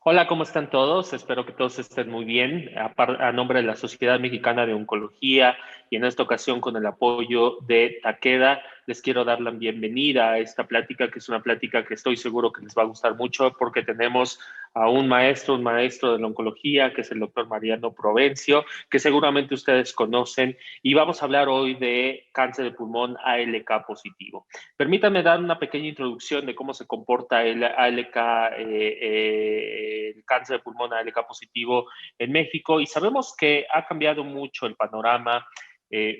Hola, ¿cómo están todos? Espero que todos estén muy bien. A nombre de la Sociedad Mexicana de Oncología y en esta ocasión con el apoyo de Takeda, les quiero dar la bienvenida a esta plática, que es una plática que estoy seguro que les va a gustar mucho porque tenemos a un maestro de la oncología, que es el doctor Mariano Provencio, que seguramente ustedes conocen, y vamos a hablar hoy de cáncer de pulmón ALK positivo. Permítanme dar una pequeña introducción de cómo se comporta el ALK, el cáncer de pulmón ALK positivo en México, y sabemos que ha cambiado mucho el panorama.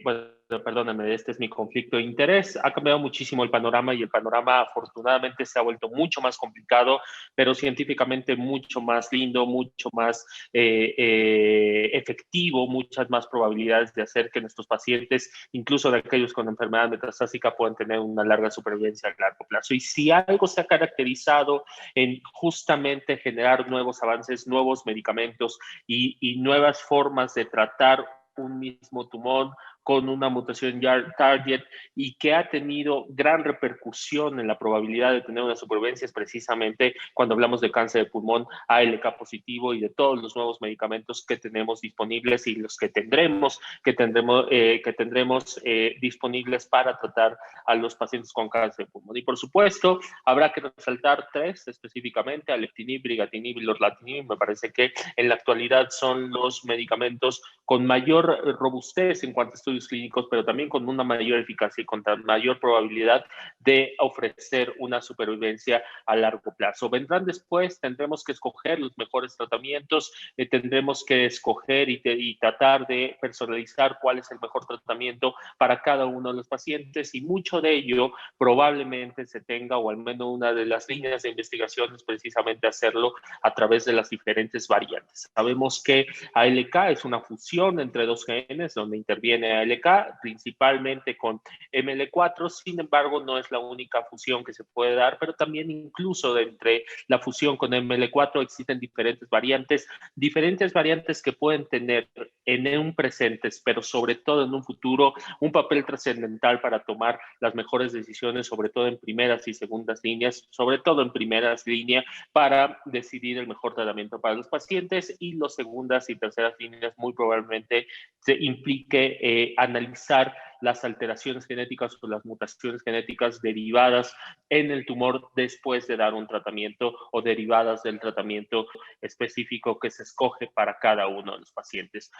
Bueno, perdóname, este es mi conflicto de interés. Ha cambiado muchísimo el panorama y el panorama afortunadamente se ha vuelto mucho más complicado, pero científicamente mucho más lindo, mucho más efectivo, muchas más probabilidades de hacer que nuestros pacientes, incluso de aquellos con enfermedad metastásica, puedan tener una larga supervivencia a largo plazo. Y si algo se ha caracterizado en justamente generar nuevos avances, nuevos medicamentos y nuevas formas de tratar un mismo tumor con una mutación target y que ha tenido gran repercusión en la probabilidad de tener una supervivencia es precisamente cuando hablamos de cáncer de pulmón ALK positivo y de todos los nuevos medicamentos que tenemos disponibles y los que tendremos disponibles para tratar a los pacientes con cáncer de pulmón. Y por supuesto, habrá que resaltar tres específicamente: alectinib, brigatinib y lorlatinib. Me parece que en la actualidad son los medicamentos con mayor robustez en cuanto a estudios clínicos, pero también con una mayor eficacia y con mayor probabilidad de ofrecer una supervivencia a largo plazo. Vendrán después, tendremos que escoger los mejores tratamientos, tendremos que escoger y tratar de personalizar cuál es el mejor tratamiento para cada uno de los pacientes, y mucho de ello probablemente se tenga, o al menos una de las líneas de investigación es precisamente hacerlo a través de las diferentes variantes. Sabemos que ALK es una fusión entre dos genes donde interviene ALK, principalmente con ML4, sin embargo no es la única fusión que se puede dar, pero también incluso entre la fusión con ML4 existen diferentes variantes que pueden tener en un presente, pero sobre todo en un futuro, un papel trascendental para tomar las mejores decisiones, sobre todo en primeras y segundas líneas, sobre todo en primeras líneas, para decidir el mejor tratamiento para los pacientes, y las segundas y terceras líneas muy probablemente se implique analizar las alteraciones genéticas o las mutaciones genéticas derivadas en el tumor después de dar un tratamiento o derivadas del tratamiento específico que se escoge para cada uno de los pacientes.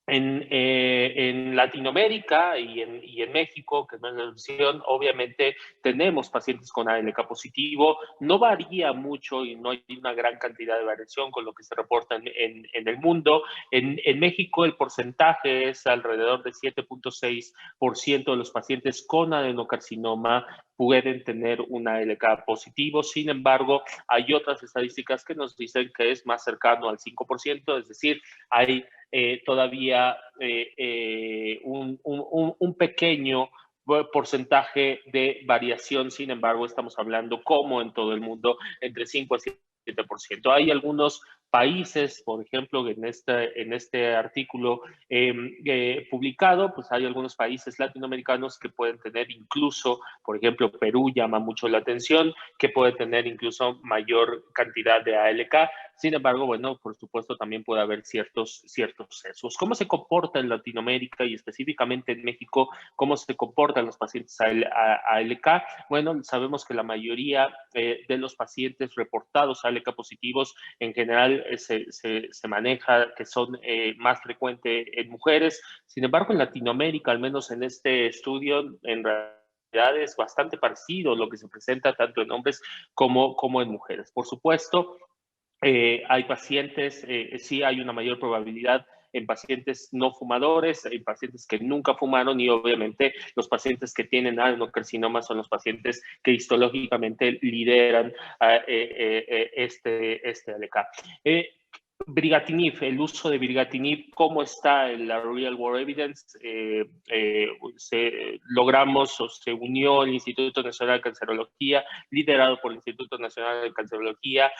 En Latinoamérica y en México, que no es la excepción, obviamente tenemos pacientes con ALK positivo. No varía mucho y no hay una gran cantidad de variación con lo que se reporta en el mundo. En México el porcentaje es alrededor de 7.6% de los pacientes con adenocarcinoma pueden tener un ALK positivo. Sin embargo, hay otras estadísticas que nos dicen que es más cercano al 5%, es decir, hay todavía un pequeño porcentaje de variación. Sin embargo, estamos hablando, como en todo el mundo, entre 5 a 7%. Hay algunos países, por ejemplo, en este artículo publicado, pues hay algunos países latinoamericanos que pueden tener incluso, por ejemplo, Perú llama mucho la atención, que puede tener incluso mayor cantidad de ALK. Sin embargo, bueno, por supuesto también puede haber ciertos sesgos. ¿Cómo se comporta en Latinoamérica y específicamente en México? ¿Cómo se comportan los pacientes ALK? Bueno, sabemos que la mayoría de los pacientes reportados ALK positivos en general se maneja que son más frecuentes en mujeres. Sin embargo, en Latinoamérica, al menos en este estudio, en realidad es bastante parecido lo que se presenta tanto en hombres como en mujeres. Por supuesto, hay pacientes, sí hay una mayor probabilidad en pacientes no fumadores, en pacientes que nunca fumaron, y obviamente los pacientes que tienen adenocarcinoma son los pacientes que histológicamente lideran este ALK. Brigatinib, el uso de brigatinib, ¿cómo está en la Real World Evidence? Logramos o se unió el Instituto Nacional de Cancerología, liderado por el Instituto Nacional de Cancerología,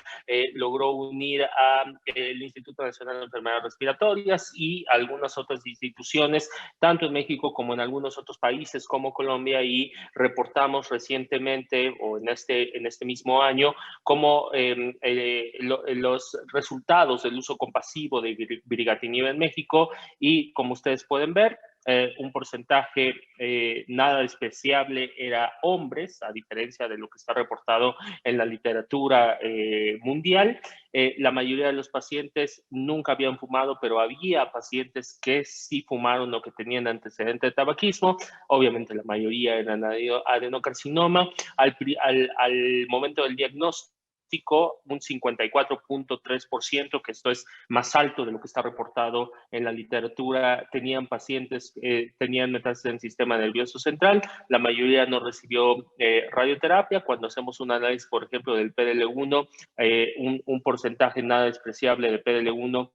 logró unir al Instituto Nacional de Enfermedades Respiratorias y algunas otras instituciones, tanto en México como en algunos otros países como Colombia, y reportamos recientemente o en este mismo año cómo los resultados del uso compasivo de brigatinib en México, y como ustedes pueden ver, un porcentaje nada despreciable era hombres, a diferencia de lo que está reportado en la literatura mundial. La mayoría de los pacientes nunca habían fumado, pero había pacientes que sí fumaron o que tenían antecedente de tabaquismo. Obviamente la mayoría eran adenocarcinoma. Al momento del diagnóstico, un 54.3%, que esto es más alto de lo que está reportado en la literatura, tenían pacientes, tenían metástasis en el sistema nervioso central. La mayoría no recibió radioterapia. Cuando hacemos un análisis, por ejemplo, del PDL1, un porcentaje nada despreciable de PDL1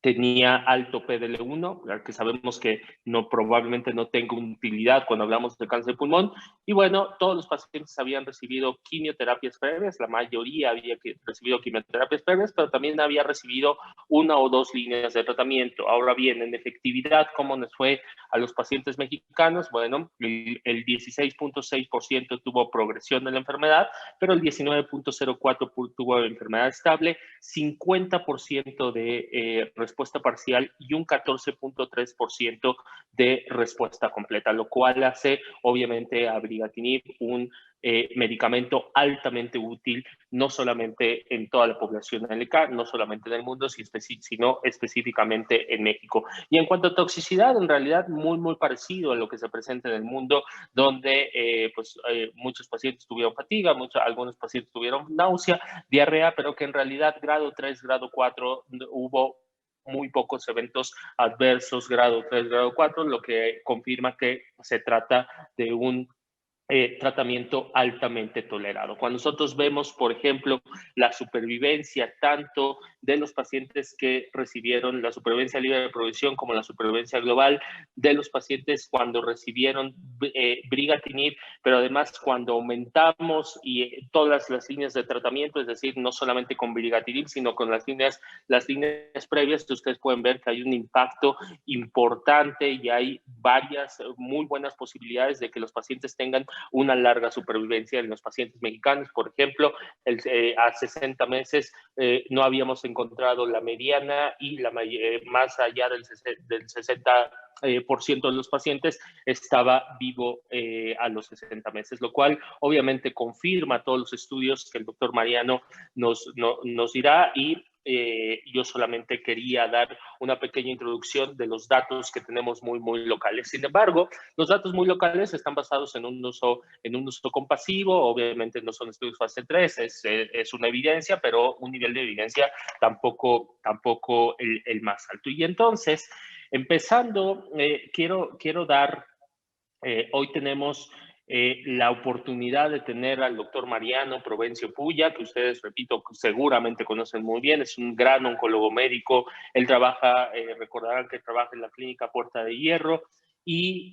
tenía alto PDL1, que sabemos que probablemente no tenga utilidad cuando hablamos de cáncer de pulmón. Y bueno, todos los pacientes habían recibido quimioterapias previas, la mayoría había recibido quimioterapias previas, pero también había recibido 1 o 2 líneas de tratamiento. Ahora bien, en efectividad, ¿cómo nos fue a los pacientes mexicanos? Bueno, el 16.6% tuvo progresión de la enfermedad, pero el 19.04% tuvo enfermedad estable, 50% de respuesta parcial y un 14.3% de respuesta completa, lo cual hace obviamente a brigatinib un medicamento altamente útil, no solamente en toda la población LK, no solamente en el mundo, sino específicamente en México. Y en cuanto a toxicidad, en realidad muy parecido a lo que se presenta en el mundo, donde muchos pacientes tuvieron fatiga, algunos pacientes tuvieron náusea, diarrea, pero que en realidad grado 3, grado 4 hubo muy pocos eventos adversos, grado 3, grado 4, lo que confirma que se trata de un tratamiento altamente tolerado. Cuando nosotros vemos, por ejemplo, la supervivencia tanto de los pacientes que recibieron la supervivencia libre de progresión como la supervivencia global de los pacientes cuando recibieron brigatinib, pero además cuando aumentamos todas las líneas de tratamiento, es decir, no solamente con brigatinib, sino con las líneas previas, ustedes pueden ver que hay un impacto importante y hay varias muy buenas posibilidades de que los pacientes tengan una larga supervivencia. En los pacientes mexicanos, por ejemplo, a 60 meses no habíamos encontrado la mediana y más allá del 60% de los pacientes estaba vivo a los 60 meses, lo cual obviamente confirma todos los estudios que el doctor Mariano nos dirá. Y yo solamente quería dar una pequeña introducción de los datos que tenemos muy locales. Sin embargo, los datos muy locales están basados en un uso compasivo. Obviamente no son estudios fase 3, es una evidencia, pero un nivel de evidencia tampoco el más alto. Y entonces, empezando, quiero dar, hoy tenemos la oportunidad de tener al doctor Mariano Provencio Pulla, que ustedes, repito, seguramente conocen muy bien. Es un gran oncólogo médico. Él trabaja, recordarán que trabaja en la clínica Puerta de Hierro, y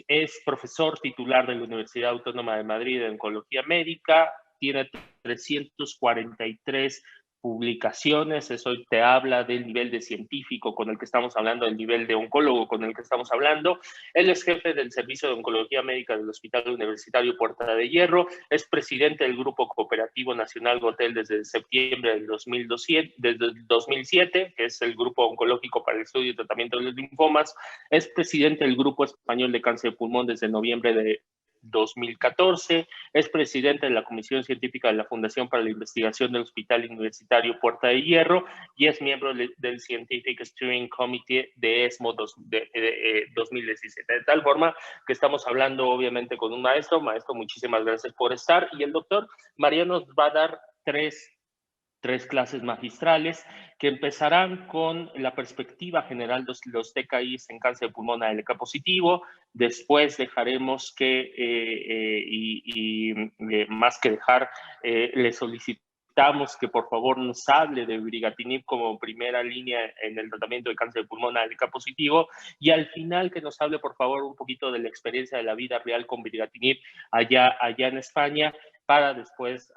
es profesor titular de la Universidad Autónoma de Madrid de Oncología Médica. Tiene 343 publicaciones. Eso te habla del nivel de científico con el que estamos hablando, del nivel de oncólogo con el que estamos hablando. Él es jefe del Servicio de Oncología Médica del Hospital Universitario Puerta de Hierro, es presidente del Grupo Cooperativo Nacional Gotel desde septiembre del 2007, que es el Grupo Oncológico para el Estudio y Tratamiento de los Linfomas, es presidente del Grupo Español de Cáncer de Pulmón desde noviembre de 2014, es presidente de la Comisión Científica de la Fundación para la Investigación del Hospital Universitario Puerta de Hierro y es miembro del Scientific Steering Committee de ESMO 2017. De tal forma que estamos hablando obviamente con un maestro. Maestro, muchísimas gracias por estar. Y el doctor Mariano nos va a dar tres clases magistrales que empezarán con la perspectiva general de los TKIs en cáncer de pulmón ALK positivo. Después dejaremos que, más que dejar, le solicitamos solicitamos que por favor nos hable de brigatinib como primera línea en el tratamiento de cáncer de pulmón ALK positivo, y al final que nos hable por favor un poquito de la experiencia de la vida real con brigatinib allá en España, para después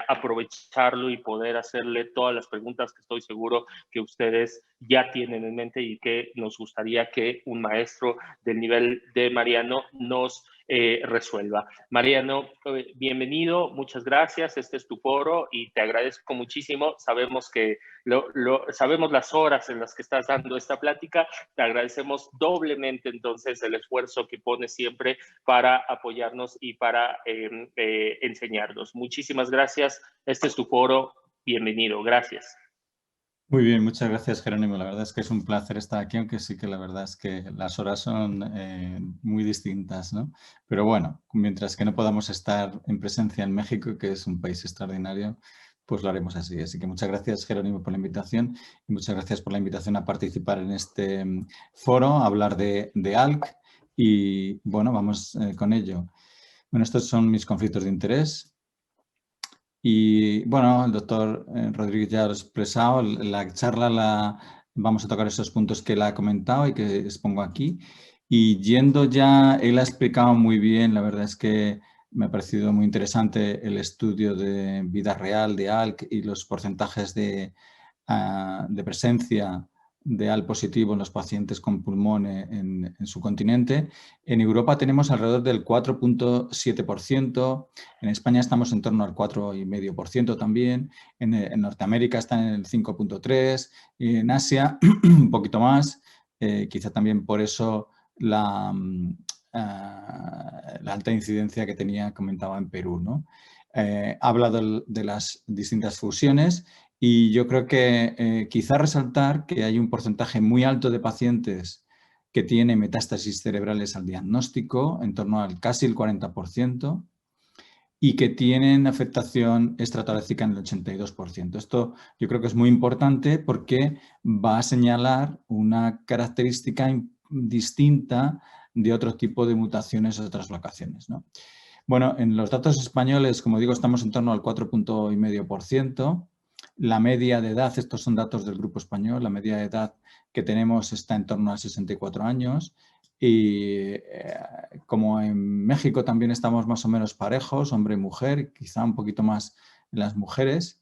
aprovecharlo y poder hacerle todas las preguntas que estoy seguro que ustedes ya tienen en mente y que nos gustaría que un maestro del nivel de Mariano nos resuelva. Mariano, bienvenido, muchas gracias, este es tu foro y te agradezco muchísimo. Sabemos que sabemos las horas en las que estás dando esta plática, te agradecemos doblemente entonces el esfuerzo que pones siempre para apoyarnos y para enseñarnos. Muchísimas gracias, este es tu foro, bienvenido, gracias. Muy bien, muchas gracias, Jerónimo. La verdad es que es un placer estar aquí, aunque sí que la verdad es que las horas son muy distintas, ¿no? Pero bueno, mientras que no podamos estar en presencia en México, que es un país extraordinario, pues lo haremos así. Así que muchas gracias, Jerónimo, por la invitación y muchas gracias por la invitación a participar en este foro, a hablar de ALK y bueno, vamos con ello. Bueno, estos son mis conflictos de interés. Y bueno, el doctor Rodríguez ya lo ha expresado, la charla vamos a tocar esos puntos que él ha comentado y que expongo aquí. Y yendo ya, él ha explicado muy bien, la verdad es que me ha parecido muy interesante el estudio de vida real de ALK y los porcentajes de presencia de ALK positivo en los pacientes con pulmón en su continente. En Europa tenemos alrededor del 4.7%, en España estamos en torno al 4,5% también, en Norteamérica están en el 5.3%, y en Asia un poquito más, quizá también por eso la alta incidencia que comentaba en Perú, ¿no? Habla de las distintas fusiones. Y yo creo que quizá resaltar que hay un porcentaje muy alto de pacientes que tienen metástasis cerebrales al diagnóstico, en torno al casi el 40%, y que tienen afectación extratorácica en el 82%. Esto yo creo que es muy importante porque va a señalar una característica distinta de otro tipo de mutaciones o translocaciones, ¿no? Bueno, en los datos españoles, como digo, estamos en torno al 4,5%. La media de edad, estos son datos del Grupo Español, la media de edad que tenemos está en torno a 64 años y como en México también estamos más o menos parejos, hombre y mujer, quizá un poquito más en las mujeres,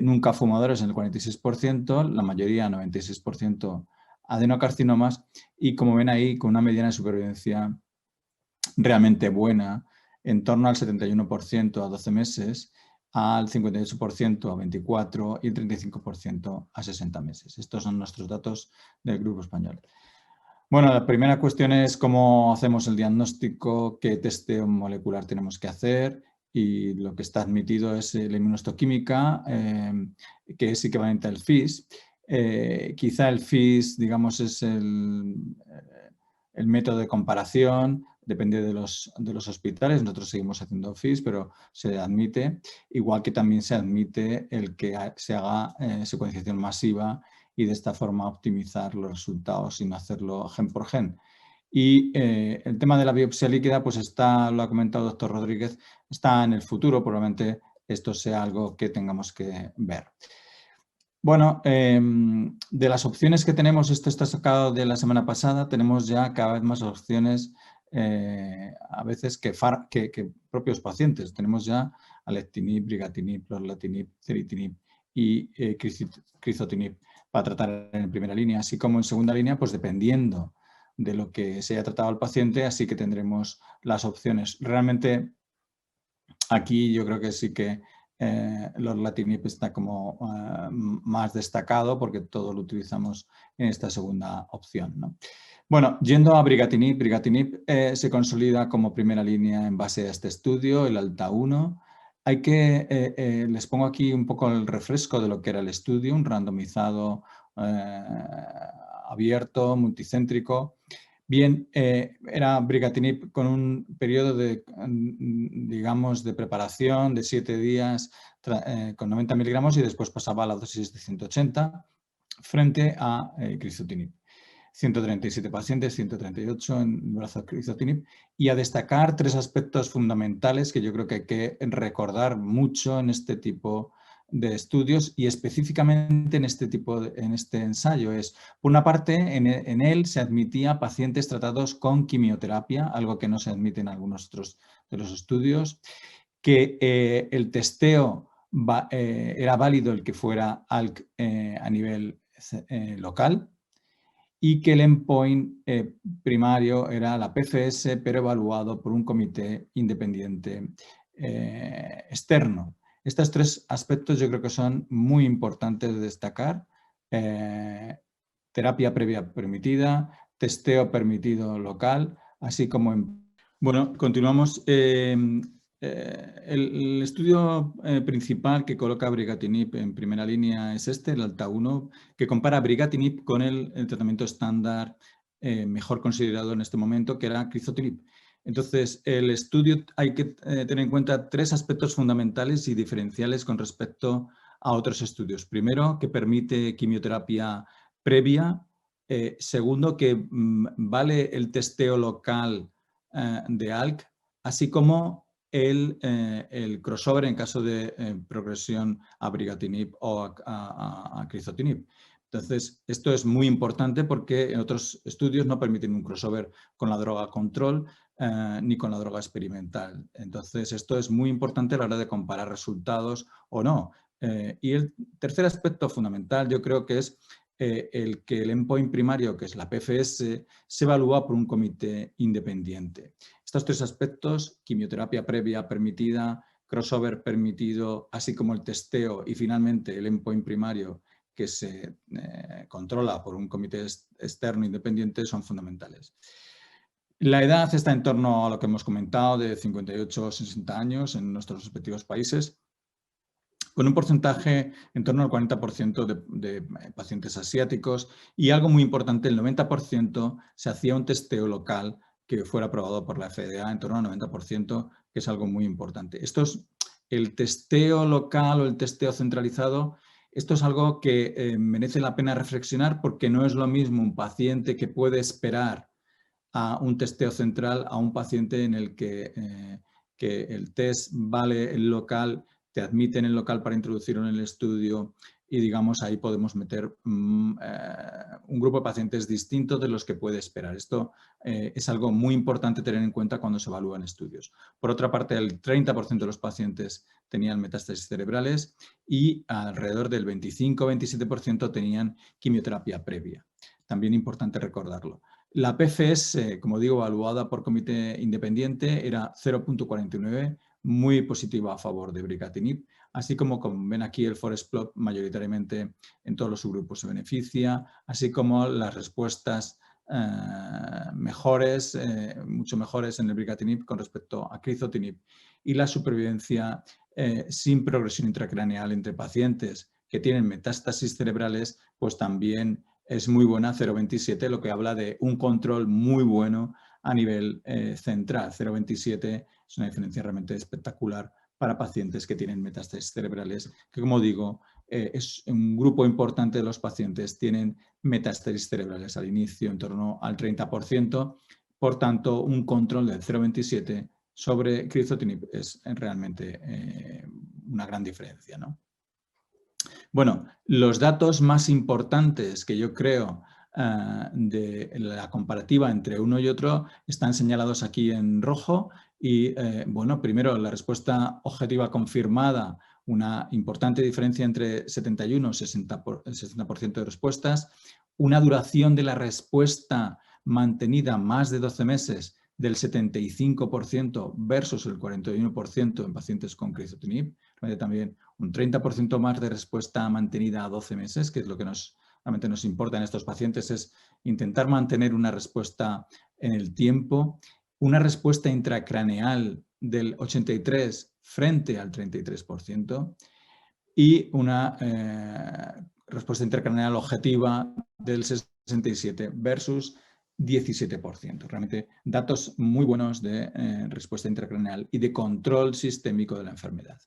nunca fumadores en el 46%, la mayoría, 96%, adenocarcinomas y como ven ahí con una mediana de supervivencia realmente buena, en torno al 71% a 12 meses, al 58% a 24 y el 35% a 60 meses. Estos son nuestros datos del Grupo Español. Bueno, la primera cuestión es cómo hacemos el diagnóstico, qué testeo molecular tenemos que hacer y lo que está admitido es la inmunohistoquímica, que es equivalente al FIS. Quizá el FIS, digamos, es el método de comparación, depende de los hospitales, nosotros seguimos haciendo FIS, pero se admite, igual que también se admite el que se haga secuenciación masiva y de esta forma optimizar los resultados sin hacerlo gen por gen. Y el tema de la biopsia líquida, pues lo ha comentado el doctor Rodríguez, está en el futuro, probablemente esto sea algo que tengamos que ver. Bueno, de las opciones que tenemos, esto está sacado de la semana pasada, tenemos ya cada vez más opciones, a veces que propios pacientes. Tenemos ya alectinib, brigatinib, lorlatinib, ceritinib y crizotinib para tratar en primera línea, así como en segunda línea, pues dependiendo de lo que se haya tratado al paciente, así que tendremos las opciones. Realmente aquí yo creo que sí que lorlatinib está como más destacado porque todo lo utilizamos en esta segunda opción, ¿no? Bueno, yendo a brigatinib, se consolida como primera línea en base a este estudio, el ALTA-1. Les pongo aquí un poco el refresco de lo que era el estudio, un randomizado abierto, multicéntrico. Bien, era brigatinib con un periodo de, digamos, de preparación de 7 días con 90 miligramos y después pasaba a la dosis de 180 frente a crizotinib. 137 pacientes, 138 en brazo crizotinib, y a destacar 3 aspectos fundamentales que yo creo que hay que recordar mucho en este tipo de estudios y específicamente en este ensayo. Es, por una parte, en él se admitía pacientes tratados con quimioterapia, algo que no se admite en algunos otros de los estudios, que el testeo era válido el que fuera ALK a nivel local, y que el endpoint primario era la PFS, pero evaluado por un comité independiente externo. Estos 3 aspectos yo creo que son muy importantes de destacar. Terapia previa permitida, testeo permitido local, así como... Bueno, continuamos. El estudio principal que coloca brigatinib en primera línea es este, el ALTA-1, que compara brigatinib con el tratamiento estándar mejor considerado en este momento, que era crizotinib. Entonces, el estudio hay que tener en cuenta 3 aspectos fundamentales y diferenciales con respecto a otros estudios. Primero, que permite quimioterapia previa. Segundo, que vale el testeo local de ALK, así como el crossover en caso de progresión a brigatinib o a crizotinib. Entonces, esto es muy importante porque en otros estudios no permiten un crossover con la droga control ni con la droga experimental. Entonces, esto es muy importante a la hora de comparar resultados o no. Y el tercer aspecto fundamental yo creo que es el que el endpoint primario, que es la PFS, se evalúa por un comité independiente. Estos 3 aspectos, quimioterapia previa permitida, crossover permitido, así como el testeo y finalmente el endpoint primario que se controla por un comité externo independiente, son fundamentales. La edad está en torno a lo que hemos comentado, de 58 o 60 años en nuestros respectivos países, con un porcentaje en torno al 40% de pacientes asiáticos y algo muy importante, el 90% se hacía un testeo local que fuera aprobado por la FDA, en torno al 90%, que es algo muy importante. El testeo local o el testeo centralizado, esto es algo que merece la pena reflexionar porque no es lo mismo un paciente que puede esperar a un testeo central a un paciente en el que el test vale el local, te admiten el local para introducirlo en el estudio y, digamos, ahí podemos meter un grupo de pacientes distinto de los que puede esperar. Esto es algo muy importante tener en cuenta cuando se evalúan estudios. Por otra parte, el 30% de los pacientes tenían metástasis cerebrales y alrededor del 25-27% tenían quimioterapia previa. También importante recordarlo. La PFS, como digo, evaluada por comité independiente, era 0.49, muy positiva a favor de brigatinib, así como ven aquí el forest plot, mayoritariamente en todos los subgrupos se beneficia, así como las respuestas mejores, mucho mejores en el brigatinib con respecto a crizotinib, y la supervivencia sin progresión intracraneal entre pacientes que tienen metástasis cerebrales, pues también es muy buena, 0,27, lo que habla de un control muy bueno a nivel central. 0,27 es una diferencia realmente espectacular para pacientes que tienen metástasis cerebrales, que, como digo, es un grupo importante de los pacientes tienen metástasis cerebrales al inicio, en torno al 30%. Por tanto, un control del 0,27 sobre crizotinib es realmente una gran diferencia, ¿no? Bueno, los datos más importantes que yo creo de la comparativa entre uno y otro están señalados aquí en rojo y, bueno, primero la respuesta objetiva confirmada, una importante diferencia entre 71 y 60% de respuestas, una duración de la respuesta mantenida más de 12 meses del 75% versus el 41% en pacientes con crizotinib, también un 30% más de respuesta mantenida a 12 meses, que es lo que realmente nos importa en estos pacientes, es intentar mantener una respuesta en el tiempo, una respuesta intracraneal del 83% frente al 33% y una respuesta intracraneal objetiva del 67% versus 17%. Realmente datos muy buenos de respuesta intracraneal y de control sistémico de la enfermedad.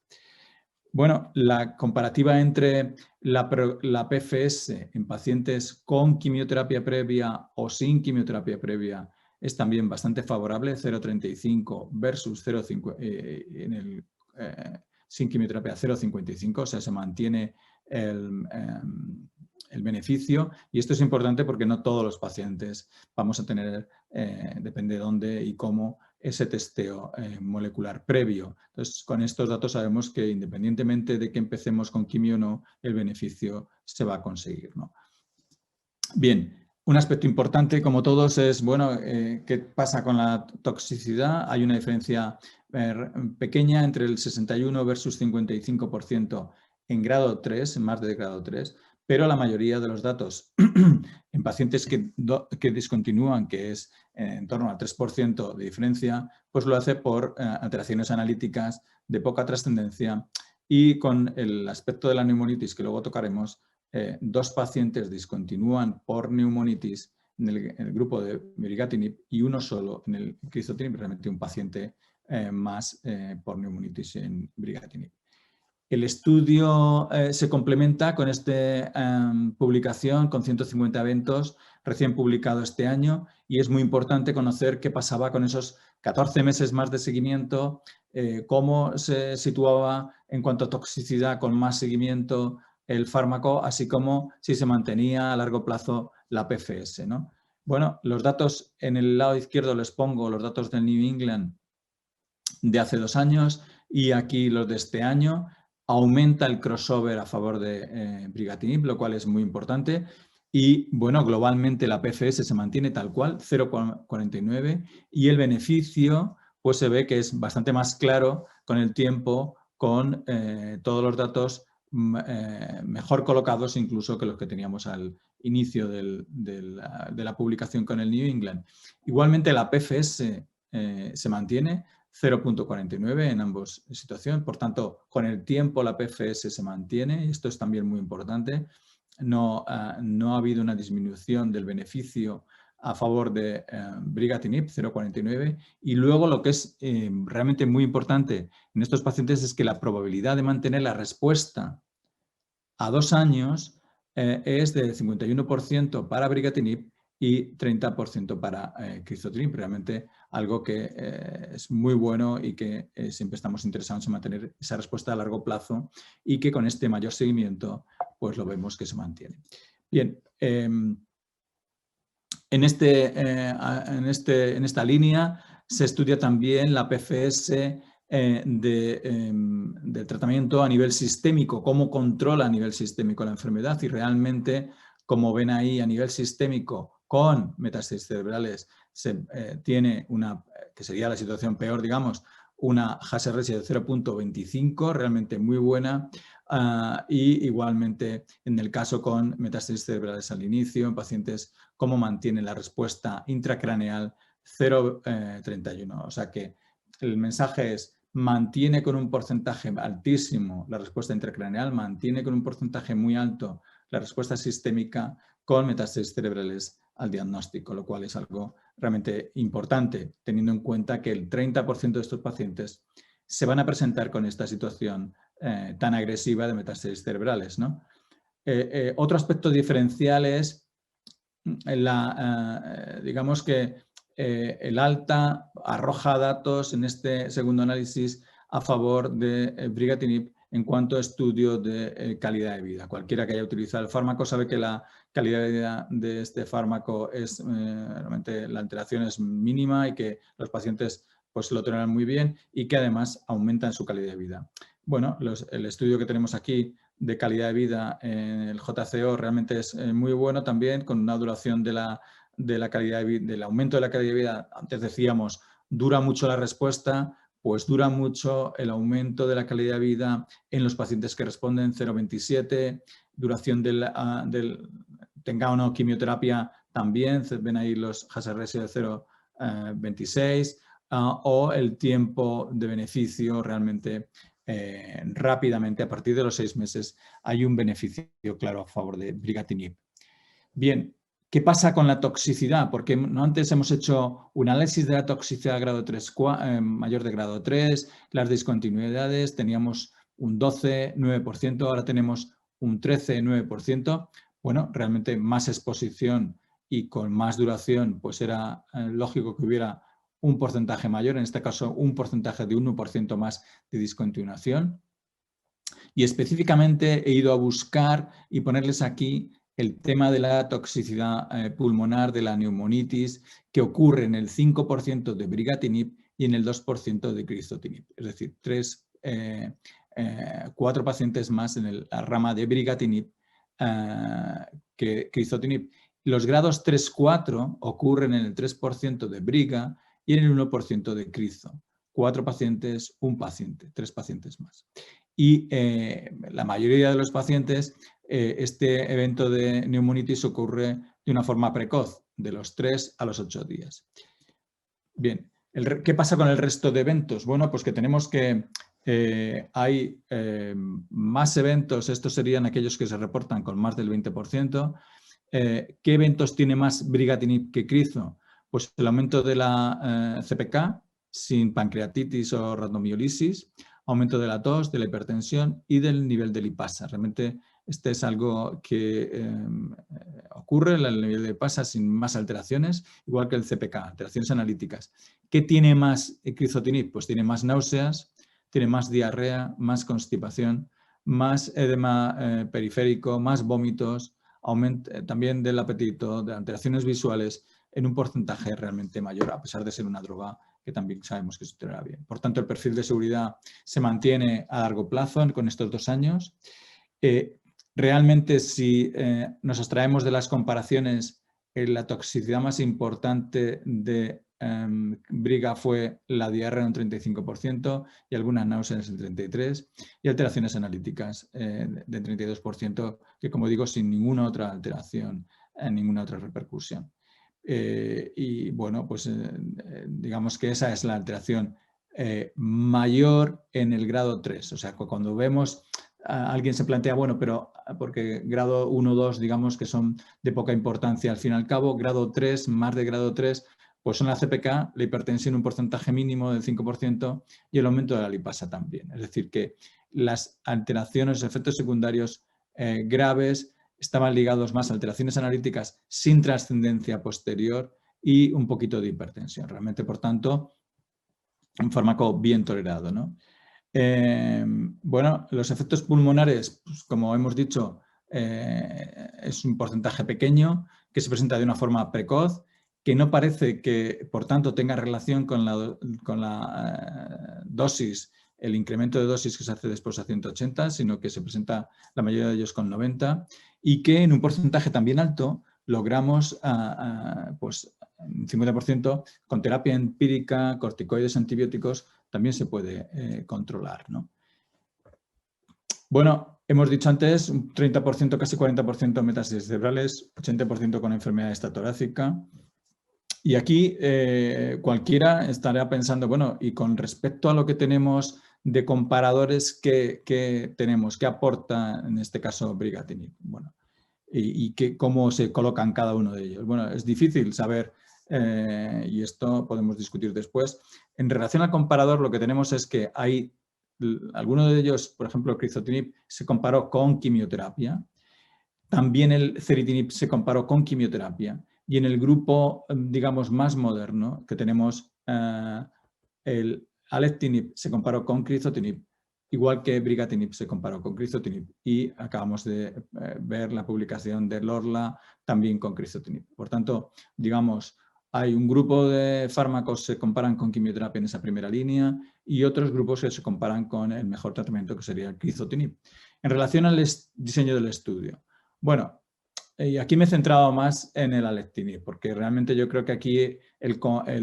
Bueno, la comparativa entre la PFS en pacientes con quimioterapia previa o sin quimioterapia previa es también bastante favorable, 0,35 versus 0,5 sin quimioterapia 0,55, o sea, se mantiene el beneficio, y esto es importante porque no todos los pacientes vamos a tener, depende de dónde y cómo, ese testeo molecular previo. Entonces, con estos datos sabemos que independientemente de que empecemos con quimio o no, el beneficio se va a conseguir, ¿no? Bien, un aspecto importante, como todos, es, bueno, ¿qué pasa con la toxicidad? Hay una diferencia pequeña entre el 61 versus 55% en grado 3, en más de grado 3, pero la mayoría de los datos en pacientes que discontinúan, que es en torno al 3% de diferencia, pues lo hace por alteraciones analíticas de poca trascendencia, y con el aspecto de la neumonitis que luego tocaremos, 2 pacientes discontinúan por neumonitis en el grupo de brigatinib y uno solo en el crizotinib, realmente un paciente más por neumonitis en brigatinib. El estudio se complementa con esta publicación con 150 eventos recién publicado este año, y es muy importante conocer qué pasaba con esos 14 meses más de seguimiento, cómo se situaba en cuanto a toxicidad con más seguimiento el fármaco, así como si se mantenía a largo plazo la PFS, ¿no? Bueno, los datos en el lado izquierdo les pongo los datos del New England de hace 2 años y aquí los de este año. Aumenta el crossover a favor de brigatinib, lo cual es muy importante. Y bueno, globalmente la PFS se mantiene tal cual, 0,49, y el beneficio pues se ve que es bastante más claro con el tiempo, con todos los datos mejor colocados incluso que los que teníamos al inicio de la publicación con el New England. Igualmente la PFS se mantiene 0,49 en ambas situaciones. Por tanto, con el tiempo la PFS se mantiene, y esto es también muy importante. No ha habido una disminución del beneficio a favor de brigatinib, 0,49. Y luego lo que es realmente muy importante en estos pacientes es que la probabilidad de mantener la respuesta a 2 años es de 51% para brigatinib y 30% para crizotinib, realmente algo que es muy bueno y que siempre estamos interesados en mantener esa respuesta a largo plazo, y que con este mayor seguimiento pues lo vemos que se mantiene. Bien, en esta línea se estudia también la PFS del tratamiento a nivel sistémico, cómo controla a nivel sistémico la enfermedad, y realmente, como ven ahí, a nivel sistémico con metástasis cerebrales tiene una, que sería la situación peor, digamos, una hazard ratio de 0,25, realmente muy buena, y igualmente en el caso con metástasis cerebrales al inicio, en pacientes, cómo mantiene la respuesta intracraneal 0,31. O sea que el mensaje es: mantiene con un porcentaje altísimo la respuesta intracraneal, mantiene con un porcentaje muy alto la respuesta sistémica con metástasis cerebrales al diagnóstico, lo cual es algo realmente importante, teniendo en cuenta que el 30% de estos pacientes se van a presentar con esta situación tan agresiva de metástasis cerebrales, ¿no? Otro aspecto diferencial es digamos que el alta arroja datos en este segundo análisis a favor de brigatinib en cuanto a estudio de calidad de vida. Cualquiera que haya utilizado el fármaco sabe que la calidad de vida de este fármaco es realmente, la alteración es mínima, y que los pacientes pues lo toleran muy bien y que además aumentan su calidad de vida. Bueno, el estudio que tenemos aquí de calidad de vida en el JCO realmente es muy bueno también, con una duración de la calidad de vida, del aumento de la calidad de vida. Antes decíamos, dura mucho la respuesta, pues dura mucho el aumento de la calidad de vida en los pacientes que responden, 0,27, duración tenga o no quimioterapia también, ven ahí los hazard ratio de 0,26, o el tiempo de beneficio realmente rápidamente, a partir de los 6 meses, hay un beneficio claro a favor de brigatinib. Bien, ¿qué pasa con la toxicidad? Porque antes hemos hecho un análisis de la toxicidad de grado 3, mayor de grado 3, las discontinuidades, teníamos un 12, 9%, ahora tenemos un 13, 9%. Bueno, realmente más exposición y con más duración, pues era lógico que hubiera un porcentaje mayor, en este caso un porcentaje de 1% más de discontinuación. Y específicamente he ido a buscar y ponerles aquí el tema de la toxicidad pulmonar, de la neumonitis, que ocurre en el 5% de brigatinib y en el 2% de crizotinib. Es decir, 4 pacientes más en la rama de brigatinib que crizotinib. Los grados 3-4 ocurren en el 3% de briga y en el 1% de crizo. 4 pacientes, un paciente, 3 pacientes más. Y la mayoría de los pacientes, este evento de neumonitis ocurre de una forma precoz, de los 3 a los 8 días. Bien, ¿qué pasa con el resto de eventos? Bueno, pues que tenemos que hay más eventos, estos serían aquellos que se reportan con más del 20%. ¿Qué eventos tiene más brigatinib que crizo? Pues el aumento de la CPK sin pancreatitis o rhabdomiolisis, aumento de la tos, de la hipertensión y del nivel de lipasa. Realmente este es algo que ocurre, el nivel de lipasa sin más alteraciones, igual que el CPK, alteraciones analíticas. ¿Qué tiene más crizotinib? Pues tiene más náuseas, tiene más diarrea, más constipación, más edema periférico, más vómitos, aumento también del apetito, de alteraciones visuales en un porcentaje realmente mayor, a pesar de ser una droga que también sabemos que se tolera bien. Por tanto, el perfil de seguridad se mantiene a largo plazo con estos 2 años. Realmente, si nos abstraemos de las comparaciones, la toxicidad más importante de briga fue la diarrea en un 35% y algunas náuseas en el 33% y alteraciones analíticas del 32%, que como digo, sin ninguna otra alteración, ninguna otra repercusión. Y bueno, pues digamos que esa es la alteración mayor en el grado 3. O sea, cuando vemos, alguien se plantea, bueno, pero porque grado 1, 2, digamos que son de poca importancia. Al fin y al cabo, grado 3, más de grado 3, pues son la CPK, la hipertensión un porcentaje mínimo del 5% y el aumento de la lipasa también. Es decir, que las alteraciones, los efectos secundarios graves estaban ligados más a alteraciones analíticas sin trascendencia posterior y un poquito de hipertensión. Realmente, por tanto, un fármaco bien tolerado, ¿no? Bueno, los efectos pulmonares, pues, como hemos dicho, es un porcentaje pequeño que se presenta de una forma precoz, que no parece que, por tanto, tenga relación con la dosis, el incremento de dosis que se hace después a 180, sino que se presenta la mayoría de ellos con 90 y que en un porcentaje también alto logramos pues, un 50% con terapia empírica, corticoides, antibióticos, también se puede controlar, ¿no? Bueno, hemos dicho antes un 30%, casi 40% metástasis cerebrales, 80% con enfermedad estatorácica. Y aquí cualquiera estará pensando, bueno, y con respecto a lo que tenemos de comparadores, ¿qué tenemos? ¿Qué aporta en este caso brigatinib? Bueno, y cómo se colocan cada uno de ellos. Bueno, es difícil saber, y esto podemos discutir después. En relación al comparador, lo que tenemos es que hay algunos de ellos, por ejemplo, crizotinib se comparó con quimioterapia. También el ceritinib se comparó con quimioterapia. Y en el grupo, digamos, más moderno, que tenemos el alectinib se comparó con crizotinib, igual que brigatinib se comparó con crizotinib. Y acabamos de ver la publicación de Lorla también con crizotinib. Por tanto, digamos, hay un grupo de fármacos que se comparan con quimioterapia en esa primera línea y otros grupos que se comparan con el mejor tratamiento, que sería el crizotinib. En relación al diseño del estudio, bueno, y aquí me he centrado más en el alectinib, porque realmente yo creo que aquí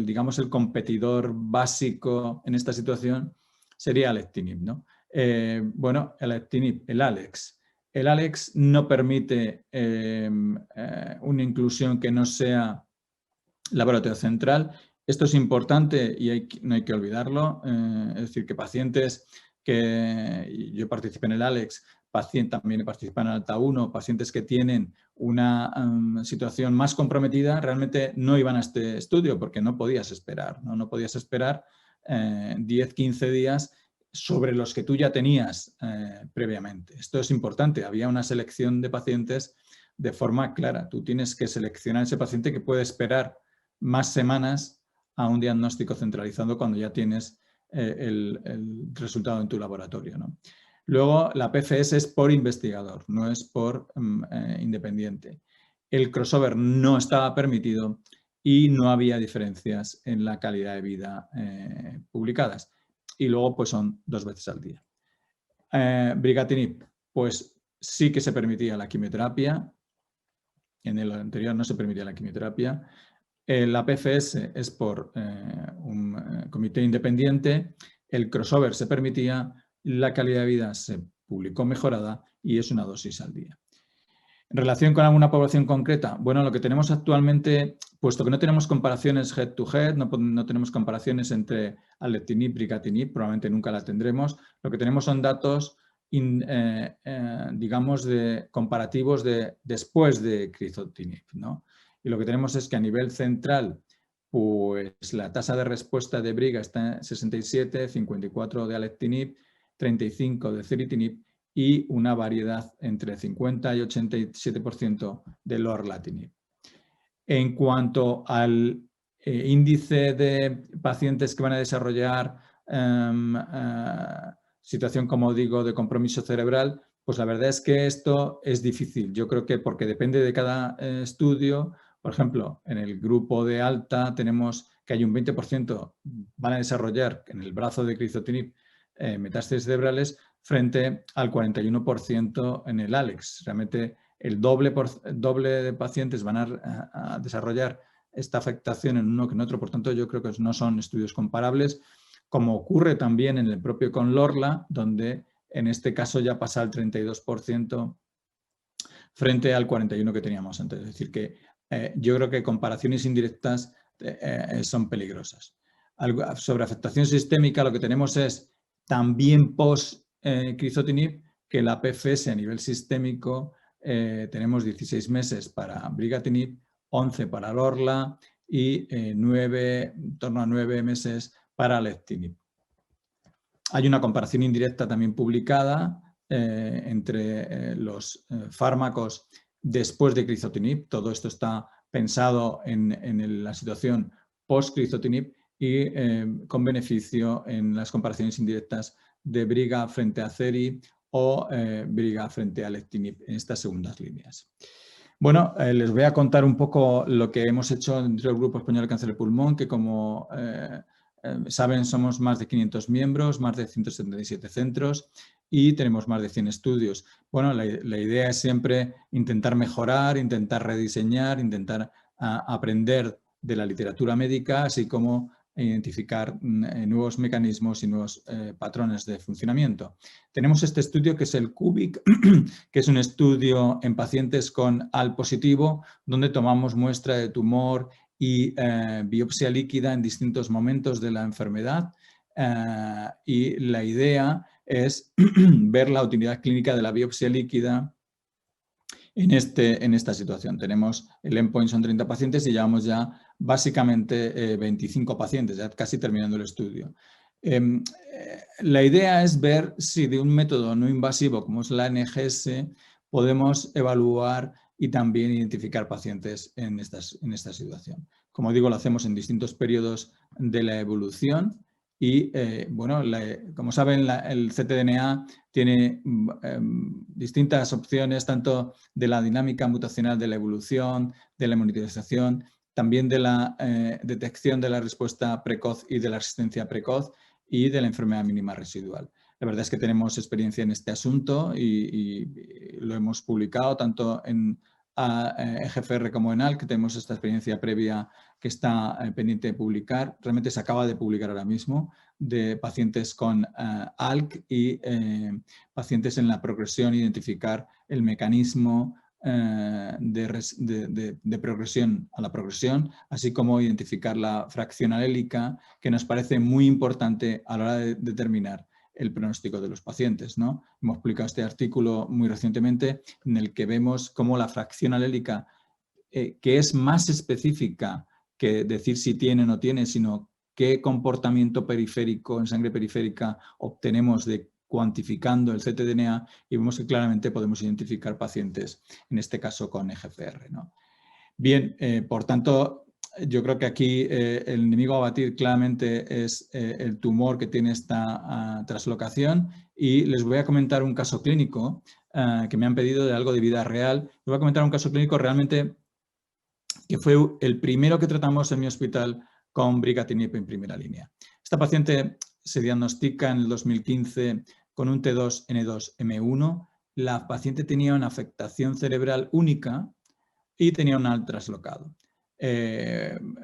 digamos, el competidor básico en esta situación sería alectinib, ¿no? Bueno, el alectinib, el ALEX. El ALEX no permite una inclusión que no sea laboratorio central. Esto es importante y no hay que olvidarlo. Es decir, que pacientes que yo participé en el ALEX, también participan en Alta 1, pacientes que tienen una situación más comprometida, realmente no iban a este estudio porque no podías esperar, no podías esperar 10, 15 días sobre los que tú ya tenías previamente. Esto es importante, había una selección de pacientes de forma clara. Tú tienes que seleccionar ese paciente que puede esperar más semanas a un diagnóstico centralizado cuando ya tienes el resultado en tu laboratorio, ¿no? Luego, la PFS es por investigador, no es por independiente. El crossover no estaba permitido y no había diferencias en la calidad de vida publicadas. Y luego, pues son 2 veces al día. Brigatinib, pues sí que se permitía la quimioterapia. En el anterior no se permitía la quimioterapia. La PFS es por un comité independiente. El crossover se permitía. La calidad de vida se publicó mejorada y es una dosis al día. En relación con alguna población concreta, bueno, lo que tenemos actualmente, puesto que no tenemos comparaciones head-to-head, no tenemos comparaciones entre alectinib y brigatinib, probablemente nunca la tendremos, lo que tenemos son datos, digamos, comparativos de después de crizotinib, ¿no? Y lo que tenemos es que a nivel central, pues la tasa de respuesta de briga está en 67, 54 de alectinib, 35 de ceritinib, y una variedad entre 50 y 87% de lorlatinib. En cuanto al índice de pacientes que van a desarrollar situación, como digo, de compromiso cerebral, pues la verdad es que esto es difícil. Yo creo que porque depende de cada estudio. Por ejemplo, en el grupo de alta tenemos que hay un 20% van a desarrollar en el brazo de crizotinib metástasis cerebrales, frente al 41% en el ALEX. Realmente el doble de pacientes van a desarrollar esta afectación en uno que en otro. Por tanto, yo creo que no son estudios comparables, como ocurre también en el propio con LORLA, donde en este caso ya pasa al 32% frente al 41% que teníamos antes. Es decir, que yo creo que comparaciones indirectas son peligrosas. Sobre afectación sistémica, lo que tenemos es también post-crizotinib, que la PFS a nivel sistémico tenemos 16 meses para brigatinib, 11 para LORLA y en torno a 9 meses para alectinib. Hay una comparación indirecta también publicada entre los fármacos después de crizotinib. Todo esto está pensado en la situación post-crizotinib y con beneficio en las comparaciones indirectas de briga frente a ceri o briga frente a alectinib en estas segundas líneas. Bueno, les voy a contar un poco lo que hemos hecho dentro del Grupo Español de Cáncer de Pulmón, que como saben somos más de 500 miembros, más de 177 centros y tenemos más de 100 estudios. Bueno, la idea es siempre intentar mejorar, intentar rediseñar, intentar aprender de la literatura médica, así como identificar nuevos mecanismos y nuevos patrones de funcionamiento. Tenemos este estudio que es el CUBIC, que es un estudio en pacientes con ALK positivo, donde tomamos muestra de tumor y biopsia líquida en distintos momentos de la enfermedad. Y la idea es ver la utilidad clínica de la biopsia líquida en esta situación. Tenemos el endpoint, son 30 pacientes y llevamos ya básicamente 25 pacientes, ya casi terminando el estudio. La idea es ver si de un método no invasivo como es la NGS podemos evaluar y también identificar pacientes en esta situación. Como digo, lo hacemos en distintos periodos de la evolución y, bueno, como saben, el ctDNA tiene distintas opciones, tanto de la dinámica mutacional de la evolución, de la monitorización, también de la detección de la respuesta precoz y de la asistencia precoz y de la enfermedad mínima residual. La verdad es que tenemos experiencia en este asunto y lo hemos publicado tanto en EGFR como en ALK, que tenemos esta experiencia previa que está pendiente de publicar. Realmente se acaba de publicar ahora mismo de pacientes con ALK y pacientes en la progresión, identificar el mecanismo de progresión a la progresión, así como identificar la fracción alélica, que nos parece muy importante a la hora de determinar el pronóstico de los pacientes, ¿no? Hemos publicado este artículo muy recientemente en el que vemos cómo la fracción alélica, que es más específica que decir si tiene o no tiene, sino qué comportamiento periférico en sangre periférica obtenemos cuantificando el ctDNA y vemos que claramente podemos identificar pacientes, en este caso con EGFR, ¿no? Bien, por tanto, yo creo que aquí el enemigo a batir claramente es el tumor que tiene esta traslocación, y les voy a comentar un caso clínico que me han pedido de algo de vida real. Les voy a comentar un caso clínico realmente que fue el primero que tratamos en mi hospital con brigatinib en primera línea. Esta paciente se diagnostica en el 2015 con un T2N2M1. La paciente tenía una afectación cerebral única y tenía un ALT traslocado.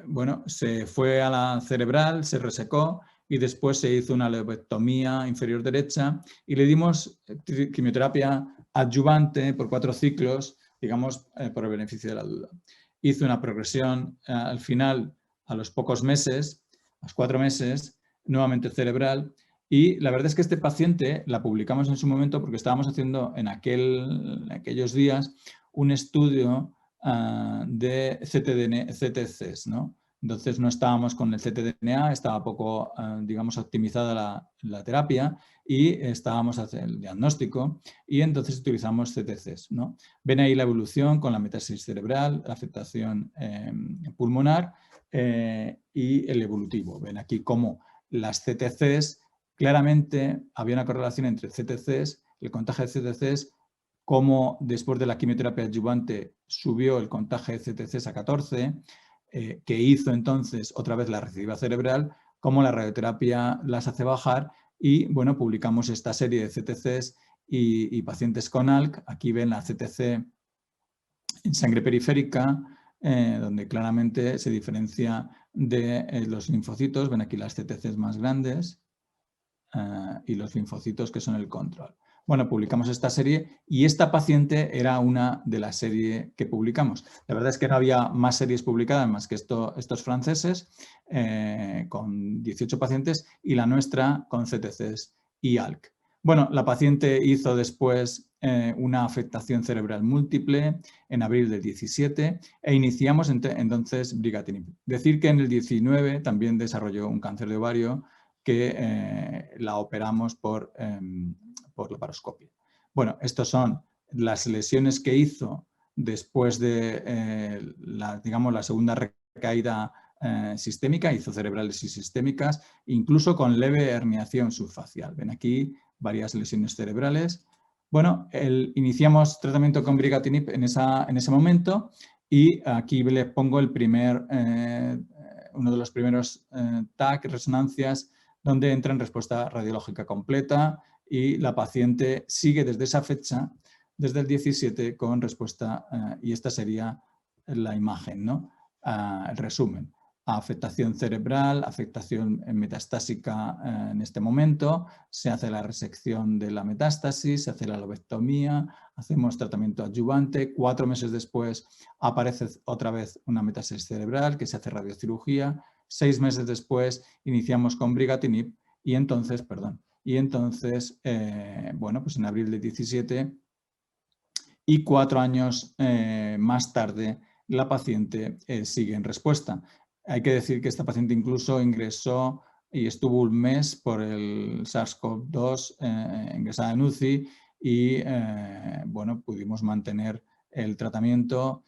Bueno, se fue a la cerebral, se resecó y después se hizo una lobectomía inferior derecha y le dimos quimioterapia adyuvante por 4 ciclos, digamos, por el beneficio de la duda. Hizo una progresión al final, a los pocos meses, a los 4 meses, nuevamente cerebral. Y la verdad es que este paciente la publicamos en su momento porque estábamos haciendo en aquellos días un estudio de CTCs, ¿no? Entonces no estábamos con el ctDNA, estaba poco, digamos, optimizada la terapia y estábamos haciendo el diagnóstico y entonces utilizamos CTCs, ¿no? Ven ahí la evolución con la metástasis cerebral, la afectación pulmonar y el evolutivo. Ven aquí cómo las CTCs, claramente había una correlación entre CTCs, el contagio de CTCs, cómo después de la quimioterapia adyuvante subió el contagio de CTCs a 14, que hizo entonces otra vez la recidiva cerebral, cómo la radioterapia las hace bajar y, bueno, publicamos esta serie de CTCs y pacientes con ALK. Aquí ven la CTC en sangre periférica, donde claramente se diferencia de los linfocitos. Ven aquí las CTCs más grandes y los linfocitos que son el control. Bueno, publicamos esta serie y esta paciente era una de la serie que publicamos. La verdad es que no había más series publicadas más que estos franceses, con 18 pacientes, y la nuestra con CTCs y ALK. Bueno, la paciente hizo después una afectación cerebral múltiple en abril del 17 e iniciamos entonces brigatinib. Decir que en el 19 también desarrolló un cáncer de ovario que la operamos por laparoscopia. Bueno, estas son las lesiones que hizo después de digamos, la segunda recaída sistémica, hizo cerebrales y sistémicas, incluso con leve herniación subfacial. Ven aquí varias lesiones cerebrales. Bueno, iniciamos tratamiento con brigatinib en ese momento y aquí les pongo uno de los primeros TAC, resonancias, donde entra en respuesta radiológica completa y la paciente sigue desde esa fecha, desde el 17, con respuesta, y esta sería la imagen, ¿no? El resumen. Afectación cerebral, afectación metastásica en este momento, se hace la resección de la metástasis, se hace la lobectomía, hacemos tratamiento adyuvante, 4 meses después aparece otra vez una metástasis cerebral que se hace radiocirugía, 6 meses después iniciamos con brigatinib y entonces, bueno, pues en abril de 17 y 4 años más tarde la paciente sigue en respuesta. Hay que decir que esta paciente incluso ingresó y estuvo un mes por el SARS-CoV-2 ingresada en UCI y, bueno, pudimos mantener el tratamiento.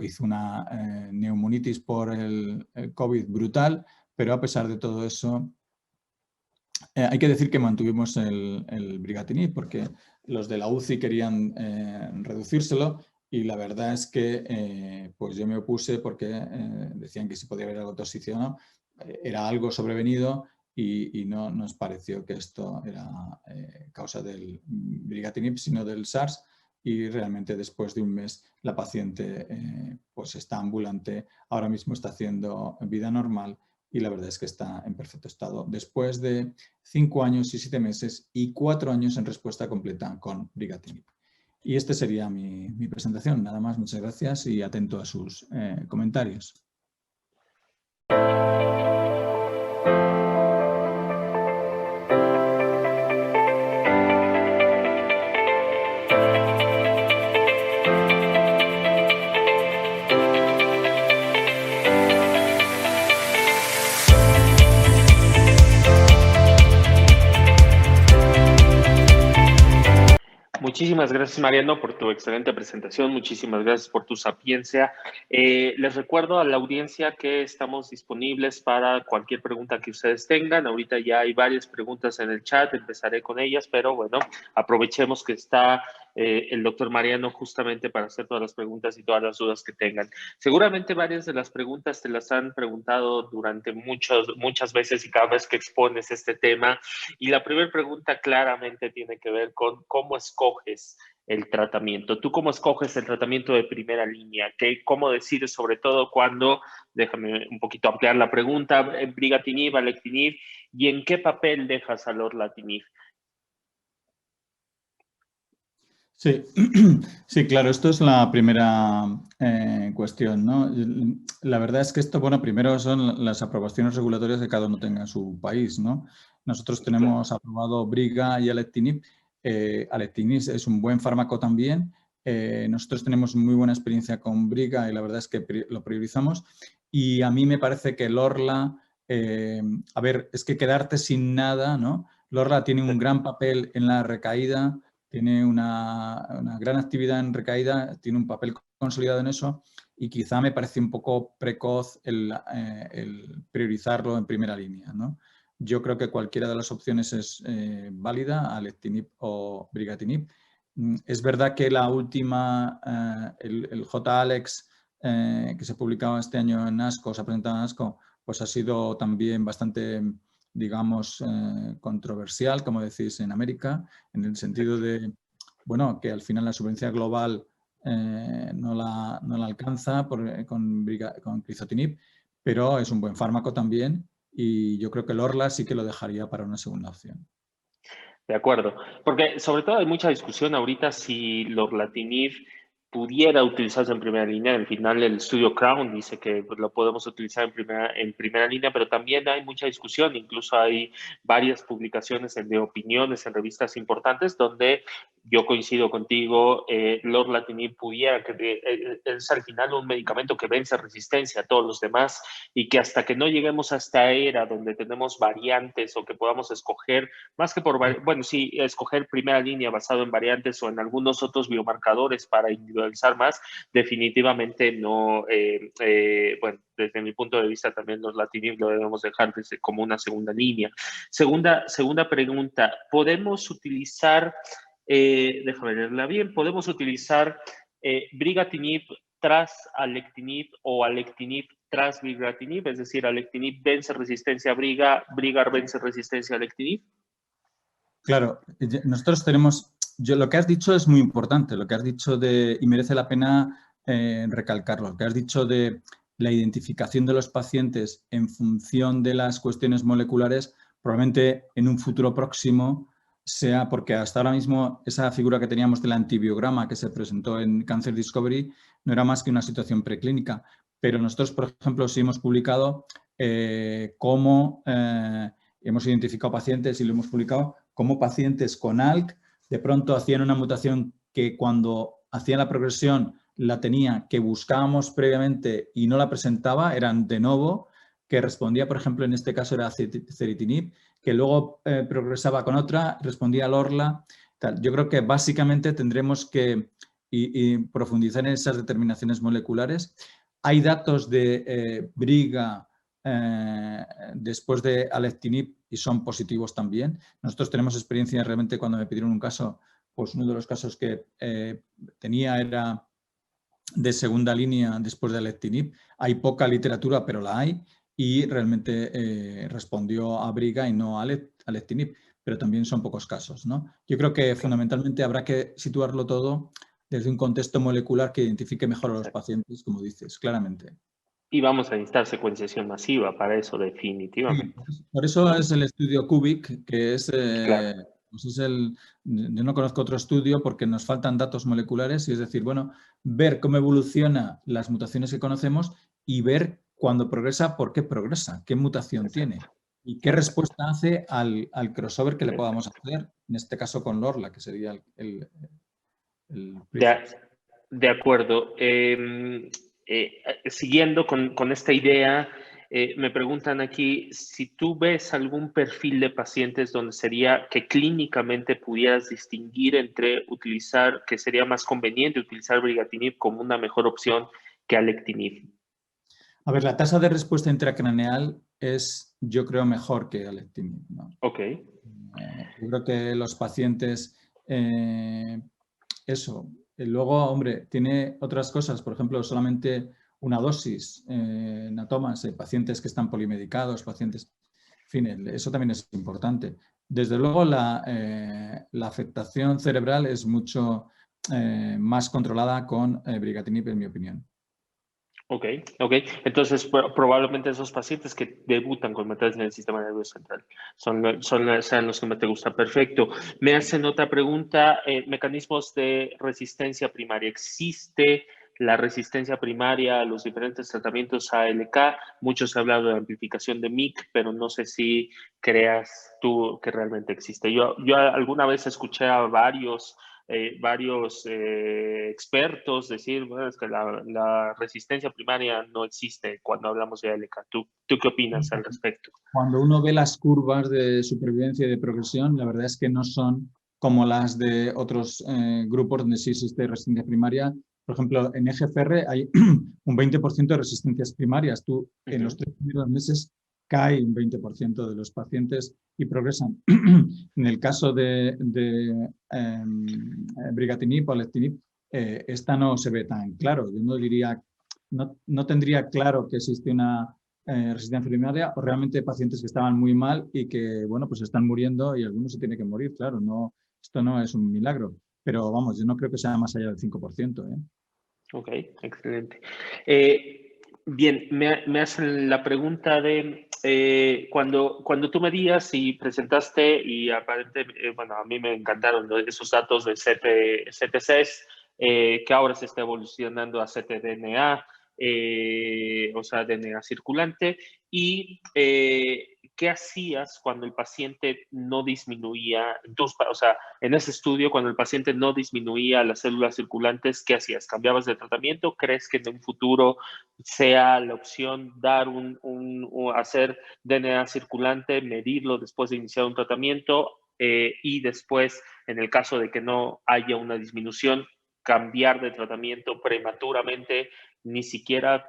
Hizo una neumonitis por el COVID brutal, pero a pesar de todo eso, hay que decir que mantuvimos el brigatinib porque los de la UCI querían reducírselo y la verdad es que pues yo me opuse porque decían que si podía haber algo toxicidad o no. Era algo sobrevenido y no nos pareció que esto era causa del brigatinib, sino del SARS. Y realmente después de un mes la paciente pues está ambulante, ahora mismo está haciendo vida normal y la verdad es que está en perfecto estado después de 5 años y 7 meses y 4 años en respuesta completa con brigatinib. Y este sería mi presentación. Nada más, muchas gracias y atento a sus comentarios. Muchísimas gracias, Mariano, por tu excelente presentación. Muchísimas gracias por tu sapiencia. Les recuerdo a la audiencia que estamos disponibles para cualquier pregunta que ustedes tengan. Ahorita ya hay varias preguntas en el chat, empezaré con ellas, pero bueno, aprovechemos que está el doctor Mariano justamente para hacer todas las preguntas y todas las dudas que tengan. Seguramente varias de las preguntas te las han preguntado durante muchas veces y cada vez que expones este tema. Y la primera pregunta claramente tiene que ver con cómo escoges el tratamiento. ¿Tú cómo escoges el tratamiento de primera línea? ¿Cómo decides sobre todo cuando, déjame un poquito ampliar la pregunta, brigatinib, alectinib, y en qué papel dejas al lorlatinib? Sí, sí, claro, esto es la primera cuestión, ¿no? La verdad es que esto, bueno, primero son las aprobaciones regulatorias que cada uno tenga en su país, ¿no? Nosotros tenemos aprobado Briga y alectinib. Alectinib es un buen fármaco también. Nosotros tenemos muy buena experiencia con Briga y la verdad es que lo priorizamos. Y a mí me parece que el Orla, a ver, es que quedarte sin nada, ¿no? El Orla tiene un gran papel en la recaída. Tiene una gran actividad en recaída, tiene un papel consolidado en eso y quizá me parece un poco precoz el priorizarlo en primera línea, ¿no? Yo creo que cualquiera de las opciones es válida, alectinib o brigatinib. Es verdad que la última, el J-Alex que se publicaba este año en ASCO, se ha presentado en ASCO, pues ha sido también bastante, digamos, controversial, como decís en América, en el sentido de, bueno, que al final la supervivencia global no la alcanza con crizotinib, pero es un buen fármaco también y yo creo que el Orla sí que lo dejaría para una segunda opción. De acuerdo, porque sobre todo hay mucha discusión ahorita si lorlatinib pudiera utilizarse en primera línea. Al final el estudio Crown dice que pues, lo podemos utilizar en primera línea, pero también hay mucha discusión. Incluso hay varias publicaciones de opiniones en revistas importantes donde yo coincido contigo, lorlatinib pudiera, que es al final un medicamento que vence resistencia a todos los demás y que hasta que no lleguemos a esta era donde tenemos variantes o que podamos escoger más que por, bueno, sí, escoger primera línea basado en variantes o en algunos otros biomarcadores para individualizar más, definitivamente no, bueno, desde mi punto de vista también los latinos lo debemos dejar como una segunda línea. Segunda pregunta, ¿podemos utilizar, déjame leerla bien, podemos utilizar brigatinib tras alectinib o alectinib tras brigatinib, es decir, alectinib vence resistencia a briga, briga vence resistencia a alectinib? Claro, nosotros tenemos, lo que has dicho es muy importante, lo que has dicho y merece la pena recalcarlo, lo que has dicho de la identificación de los pacientes en función de las cuestiones moleculares, probablemente en un futuro próximo sea porque hasta ahora mismo esa figura que teníamos del antibiograma que se presentó en Cancer Discovery no era más que una situación preclínica, pero nosotros, por ejemplo, sí hemos publicado cómo hemos identificado pacientes y lo hemos publicado como pacientes con ALK de pronto hacían una mutación que cuando hacían la progresión la tenía, que buscábamos previamente y no la presentaba, eran de novo, que respondía, por ejemplo, en este caso era ceritinib, que luego progresaba con otra, respondía al Orla. Tal. Yo creo que básicamente tendremos que profundizar en esas determinaciones moleculares. Hay datos de Briga después de alectinib y son positivos también. Nosotros tenemos experiencia realmente cuando me pidieron un caso, pues uno de los casos que tenía era de segunda línea después de alectinib. Hay poca literatura, pero la hay y realmente respondió a Briga y no a alectinib, pero también son pocos casos, ¿no? Yo creo que fundamentalmente habrá que situarlo todo desde un contexto molecular que identifique mejor a los pacientes, como dices, claramente. Y vamos a necesitar secuenciación masiva para eso, Sí, definitivamente. por eso es el estudio CUBIC, que es, Claro. pues es yo no conozco otro estudio porque nos faltan datos moleculares y es decir, bueno, ver cómo evoluciona las mutaciones que conocemos y ver cuando progresa, por qué progresa, qué mutación tiene Exacto, y qué exacto. respuesta hace al crossover que le podamos Exacto. hacer, en este caso con Lorla, que sería el De, preferred. de acuerdo. Siguiendo con esta idea, Me preguntan aquí si tú ves algún perfil de pacientes donde sería que clínicamente pudieras distinguir entre utilizar, que sería más conveniente utilizar brigatinib como una mejor opción que alectinib. A ver, la tasa de respuesta intracraneal es, yo creo, mejor que alectinib, ¿no? Ok. Yo creo que los pacientes, luego, hombre, tiene otras cosas, por ejemplo, solamente una dosis, natomas, pacientes que están polimedicados, pacientes, en fin, eso también es importante. Desde luego, la afectación cerebral es mucho más controlada con brigatinib, en mi opinión. Ok, ok. Entonces, probablemente esos pacientes que debutan con metástasis en el sistema nervioso central sean los que más te gustan. Perfecto. Me hacen otra pregunta. Mecanismos de resistencia primaria. ¿Existe la resistencia primaria a los diferentes tratamientos ALK? Mucho se ha hablado de amplificación de MYC, pero no sé si creas tú que realmente existe. Yo alguna vez escuché a varios expertos decir, bueno, es que la resistencia primaria no existe cuando hablamos de ALK. ¿Tú qué opinas al respecto? Cuando uno ve las curvas de supervivencia y de progresión, la verdad es que no son como las de otros grupos donde sí existe resistencia primaria. Por ejemplo, en EGFR hay un 20% de resistencias primarias. Tú, en los 3 primeros meses, cae un 20% de los pacientes y progresan. En el caso de brigatinib o alectinib, esta no se ve tan claro. Yo no diría, no tendría claro que existe una resistencia primaria o realmente pacientes que estaban muy mal y que, bueno, pues están muriendo y algunos se tienen que morir, claro, no, esto no es un milagro, pero vamos, yo no creo que sea más allá del 5%. Ok, excelente. Bien, me hacen la pregunta de cuando tú me digas y presentaste y aparentemente, bueno, a mí me encantaron esos datos de CTCs, que ahora se está evolucionando a ctDNA, o sea, DNA circulante, y ¿qué hacías cuando el paciente no disminuía, o sea, en ese estudio, cuando el paciente no disminuía las células circulantes, ¿qué hacías? ¿Cambiabas de tratamiento? ¿Crees que en un futuro sea la opción dar hacer DNA circulante, medirlo después de iniciar un tratamiento y después, en el caso de que no haya una disminución, cambiar de tratamiento prematuramente, ni siquiera,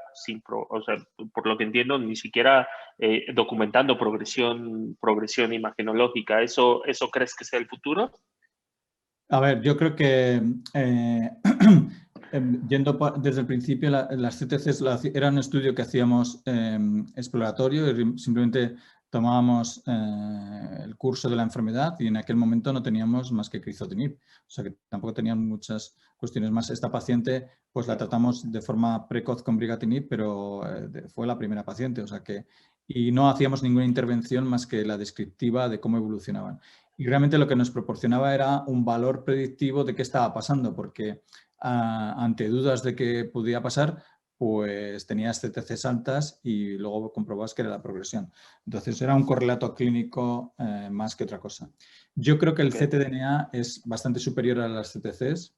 o sea, por lo que entiendo, ni siquiera documentando progresión imagenológica? ¿Eso crees que sea el futuro? A ver, yo creo que yendo desde el principio, las CTCs era un estudio que hacíamos exploratorio y simplemente tomábamos el curso de la enfermedad y en aquel momento no teníamos más que crizotinib, o sea que tampoco tenían muchas cuestiones más. Esta paciente pues la tratamos de forma precoz con brigatinib, pero fue la primera paciente, o sea que y no hacíamos ninguna intervención más que la descriptiva de cómo evolucionaban. Y realmente lo que nos proporcionaba era un valor predictivo de qué estaba pasando, porque ante dudas de qué podía pasar, pues tenías CTCs altas y luego comprobabas que era la progresión. Entonces era un correlato clínico más que otra cosa. Yo creo que el ctDNA es bastante superior a las CTCs.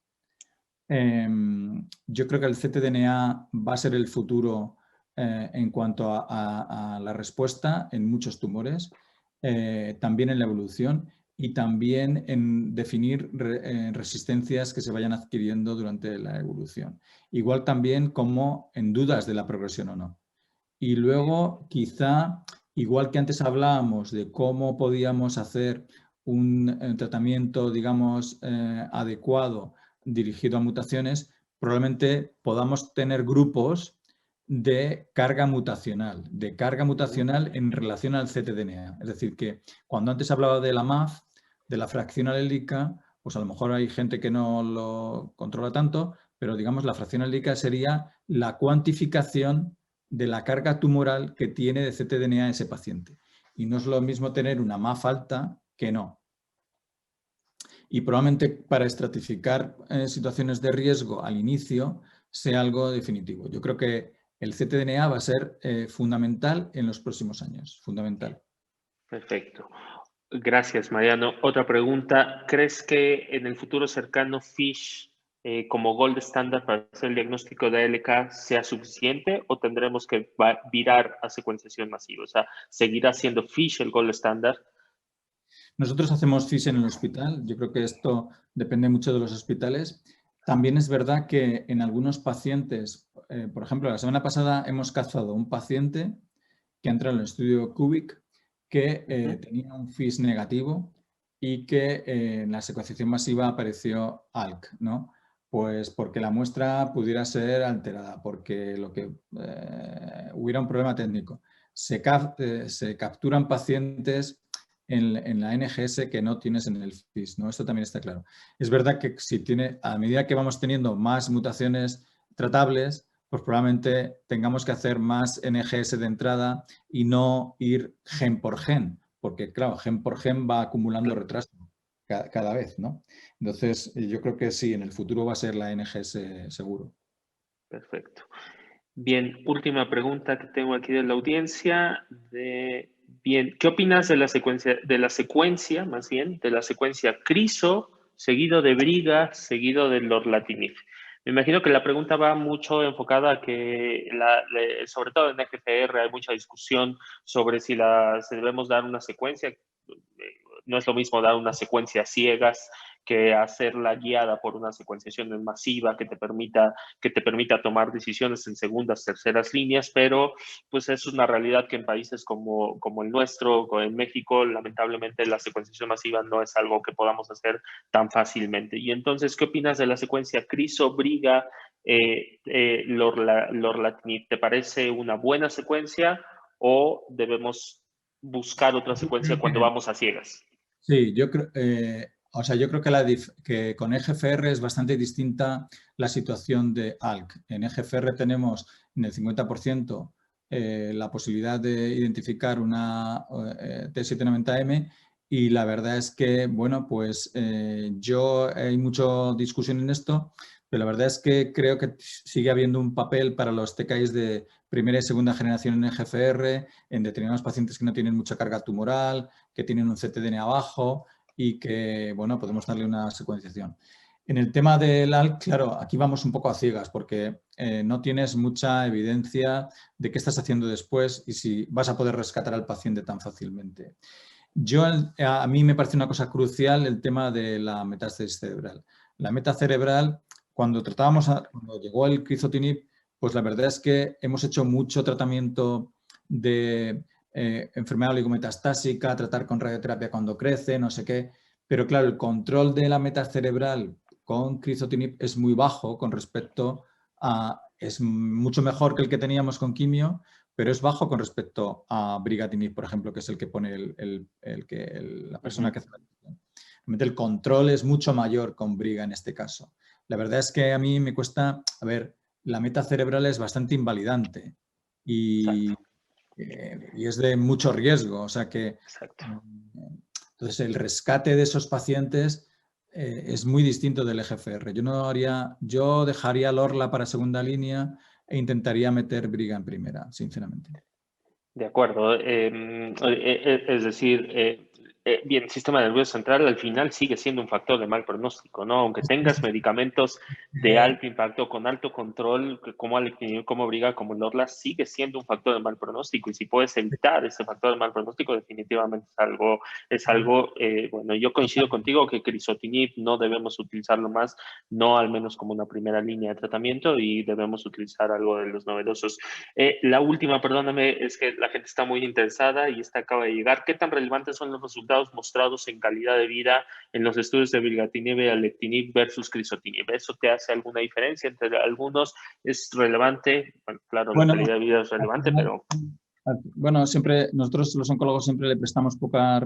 Yo creo que el ctDNA va a ser el futuro en cuanto a la respuesta en muchos tumores, también en la evolución y también en definir resistencias que se vayan adquiriendo durante la evolución. Igual también como en dudas de la progresión o no. Y luego, quizá, igual que antes hablábamos de cómo podíamos hacer un tratamiento, digamos, adecuado dirigido a mutaciones, probablemente podamos tener grupos de carga mutacional en relación al ctDNA. Es decir, que cuando antes hablaba de la MAF, de la fracción alélica, pues a lo mejor hay gente que no lo controla tanto, pero digamos la fracción alélica sería la cuantificación de la carga tumoral que tiene de ctDNA ese paciente. Y no es lo mismo tener una MAF alta que no. Y probablemente para estratificar situaciones de riesgo al inicio sea algo definitivo. Yo creo que el ctDNA va a ser fundamental en los próximos años, fundamental. Perfecto. Gracias, Mariano. Otra pregunta. ¿Crees que en el futuro cercano FISH como gold standard para hacer el diagnóstico de ALK sea suficiente o tendremos que virar a secuenciación masiva? O sea, ¿seguirá siendo FISH el gold standard? Nosotros hacemos FISH en el hospital. Yo creo que esto depende mucho de los hospitales. También es verdad que en algunos pacientes, por ejemplo, la semana pasada hemos cazado un paciente que entra en el estudio Cubic que tenía un FISH negativo y que en la secuenciación masiva apareció ALK, ¿no? Pues porque la muestra pudiera ser alterada, porque hubiera un problema técnico. Se capturan pacientes en la NGS que no tienes en el FISH, ¿no? Esto también está claro. Es verdad que a medida que vamos teniendo más mutaciones tratables, pues probablemente tengamos que hacer más NGS de entrada y no ir gen por gen, porque claro, gen por gen va acumulando retraso cada vez, ¿no? Entonces, yo creo que sí, en el futuro va a ser la NGS seguro. Perfecto. Bien, última pregunta que tengo aquí de la audiencia. Bien, ¿qué opinas de la secuencia, más bien, de la secuencia Criso, seguido de Briga, seguido de lorlatinib? Me imagino que la pregunta va mucho enfocada a que, sobre todo en EGFR, hay mucha discusión sobre si debemos dar una secuencia. No es lo mismo dar una secuencia ciegas que hacerla guiada por una secuenciación masiva que te permita tomar decisiones en segundas, terceras líneas, pero pues es una realidad que en países como el nuestro, en México, lamentablemente la secuenciación masiva no es algo que podamos hacer tan fácilmente. Y entonces, ¿qué opinas de la secuencia Criso, Briga, lorlatinib? ¿Te parece una buena secuencia o debemos buscar otra Yo secuencia creo cuando que vamos a ciegas? sí, yo creo, yo creo que con EGFR es bastante distinta la situación de ALK. En EGFR tenemos en el 50% la posibilidad de identificar una T790M y la verdad es que, bueno, pues hay mucha discusión en esto, pero la verdad es que creo que sigue habiendo un papel para los TKIs de primera y segunda generación en EGFR, en determinados pacientes que no tienen mucha carga tumoral, que tienen un ctDNA abajo y que, bueno, podemos darle una secuenciación. En el tema del ALK, claro, aquí vamos un poco a ciegas porque no tienes mucha evidencia de qué estás haciendo después y si vas a poder rescatar al paciente tan fácilmente. A mí me parece una cosa crucial el tema de la metástasis cerebral. La meta cerebral, cuando llegó el crizotinib, pues la verdad es que hemos hecho mucho tratamiento de enfermedad oligometastásica, tratar con radioterapia cuando crece, no sé qué, pero claro, el control de la meta cerebral con crizotinib es muy bajo con respecto es mucho mejor que el que teníamos con quimio, pero es bajo con respecto a brigatinib, por ejemplo, que es el que pone la persona que hace la decisión. El control es mucho mayor con briga en este caso. La verdad es que a mí me cuesta, la meta cerebral es bastante invalidante y es de mucho riesgo, o sea que Exacto. entonces el rescate de esos pacientes es muy distinto del EGFR. Yo dejaría Lorla para segunda línea e intentaría meter Briga en primera, sinceramente. De acuerdo. Es decir, bien, el sistema nervioso central al final sigue siendo un factor de mal pronóstico, ¿no? Aunque tengas medicamentos de alto impacto, con alto control, como Alectinib, como Briga, como Lorla, sigue siendo un factor de mal pronóstico. Y si puedes evitar ese factor de mal pronóstico, definitivamente es algo bueno, yo coincido contigo que crizotinib no debemos utilizarlo más, no al menos como una primera línea de tratamiento y debemos utilizar algo de los novedosos. La última, perdóname, es que la gente está muy interesada y esta acaba de llegar. ¿Qué tan relevantes son los resultados mostrados en calidad de vida en los estudios de brigatinib y alectinib versus crizotinib? ¿Eso te hace alguna diferencia entre algunos? ¿Es relevante? Bueno, claro, la Bueno, calidad de vida es al relevante, final, pero... bueno, siempre nosotros los oncólogos siempre le prestamos poca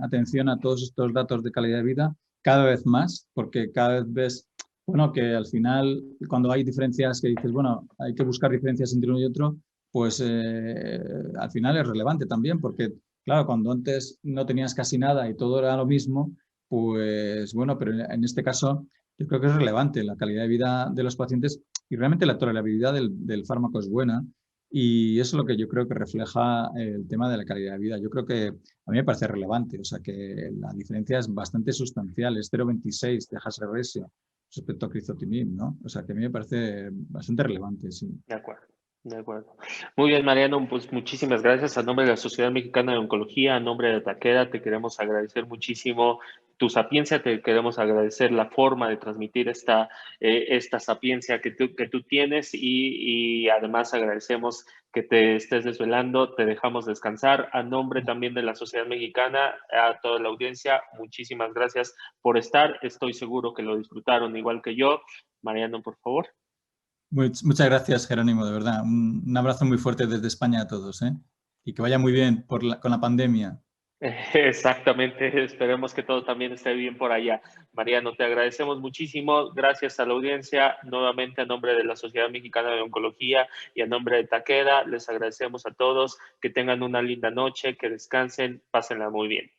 atención a todos estos datos de calidad de vida, cada vez más, porque cada vez ves, bueno, que al final cuando hay diferencias que dices, bueno, hay que buscar diferencias entre uno y otro, pues al final es relevante también, porque claro, cuando antes no tenías casi nada y todo era lo mismo, pues bueno, pero en este caso yo creo que es relevante la calidad de vida de los pacientes y realmente la tolerabilidad del fármaco es buena. Y eso es lo que yo creo que refleja el tema de la calidad de vida. Yo creo que a mí me parece relevante, o sea que la diferencia es bastante sustancial, es 0,26 de hazard ratio. respecto a crizotinib, ¿no? O sea, que a mí me parece bastante relevante, sí. De acuerdo, de acuerdo. Muy bien, Mariano, pues muchísimas gracias. A nombre de la Sociedad Mexicana de Oncología, a nombre de Takeda, te queremos agradecer muchísimo tu sapiencia, te queremos agradecer la forma de transmitir esta sapiencia que tú tienes y además agradecemos que te estés desvelando, te dejamos descansar. A nombre también de la Sociedad Mexicana, a toda la audiencia, muchísimas gracias por estar. Estoy seguro que lo disfrutaron igual que yo. Mariano, por favor. Muchas gracias, Jerónimo, de verdad. Un abrazo muy fuerte desde España a todos, ¿eh? Y que vaya muy bien con la pandemia. Exactamente, esperemos que todo también esté bien por allá. Mariano, te agradecemos muchísimo. Gracias a la audiencia. Nuevamente, a nombre de la Sociedad Mexicana de Oncología y a nombre de Takeda, les agradecemos a todos que tengan una linda noche, que descansen, pásenla muy bien.